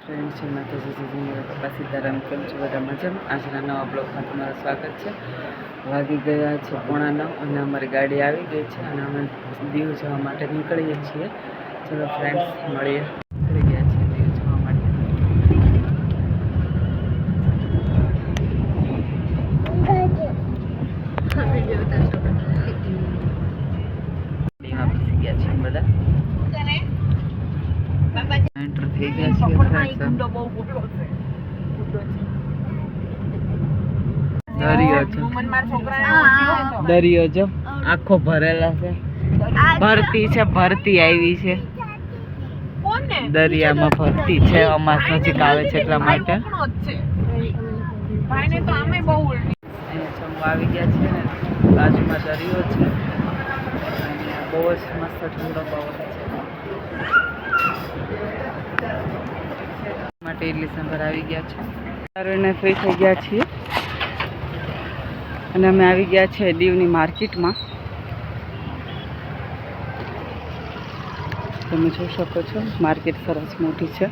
Friend છે માતાજી મારા પપ્પા સીતારામ કેમ છો બધા મજામાં. આજના નવા બ્લોગમાં તમારું સ્વાગત છે. વાગી ગયા છે 8:45 અને અમારી ગાડી આવી ગઈ છે અને અમે દીવ જવા માટે નીકળીએ છીએ. ચલો ફ્રેન્ડ્સ મળીએ. નીકળી ગયા છે દીવ જવા માટે. દીવમાં બેસી ગયા છે બધા. એન્ટર થઈ ગયા છે. દરિયો જો આખો ભરેલા છે. ભરતી છે, ભરતી આવી છે. દરિયામાં ભરતી છે. અમાસ નજીક આવે છે એટલા માટે આવી ગયા છે ને. બાજુમાં દરિયો છે. બહુ જ મસ્ત ઠંડો પવન છે. માટે ઇડલી સંભાર આવી ગયા છે. સારું ફ્રી થઈ ગયા છીએ અને અમે આવી ગયા છે દીવની માર્કેટમાં. તમે જોઈ શકો છો માર્કેટ સરસ મોટી છે.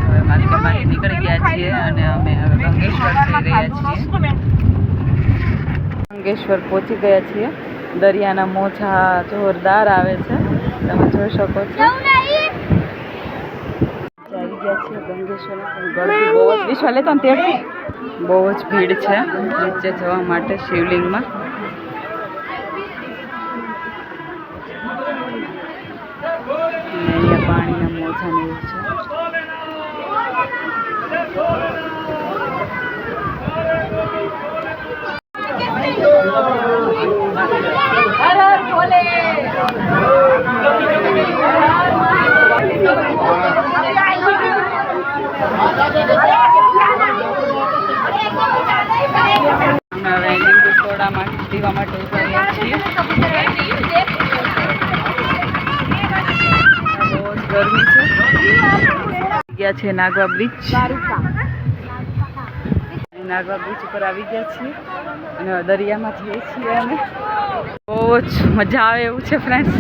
હવે માર્કેટમાંથી નીકળી ગયા છીએ અને અમે હવે ગંગેશ્વર જઈ રહ્યા છીએ. ગંગેશ્વર પહોંચી ગયા છીએ. દરિયાના મોજા જોરદાર આવે છે, તમે જોઈ શકો છો. આવી ગયા છીએ ગંગેશ્વર. ગળદી બહુ જ વિશાલ તો બહુ જ ભીડ છે નીચે જવા માટે શિવલિંગમાં. અહીંયા પાણીના મોજા ને એવું છે. હવે લીંબુ સોડા પીવા માટે ઉભા છીએ. બહુ જ ગરમી છે. ગયા છે નાગવા બ્રિજ. નાગવા બ્રિજ ઉપર આવી ગયા છીએ અને દરિયામાં જઈએ છીએ અમે. બહુ જ મજા આવે એવું છે ફ્રેન્ડ્સ.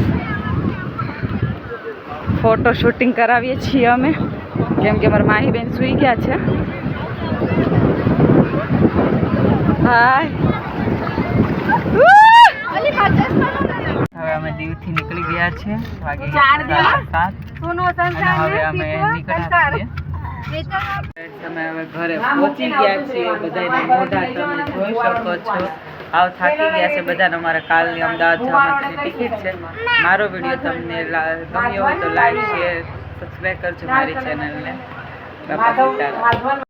ફોટો શૂટિંગ કરાવીએ છીએ અમે કેમ કે મારા માહી બેન સૂઈ ગયા છે. હાય. હવે અમે દીવથી નીકળી ગયા છે. વાગે 7:00 હવે અમે નીકળ્યા છીએ. તમે હવે ઘરે પહોંચી ગયા છીએ. બધાને મોઢા તમે જોઈ શકો છો. આવ થાકી ગયા છે બધાને. અમારા કાલની અમદાવાદ જવા માટેની ટિકિટ છે. મારો વિડીયો તમને ગમ્યો હોય તો લાઈક, શેર, સબસ્ક્રાઈબ કરજો મારી ચેનલને. બાપા સીતારામ.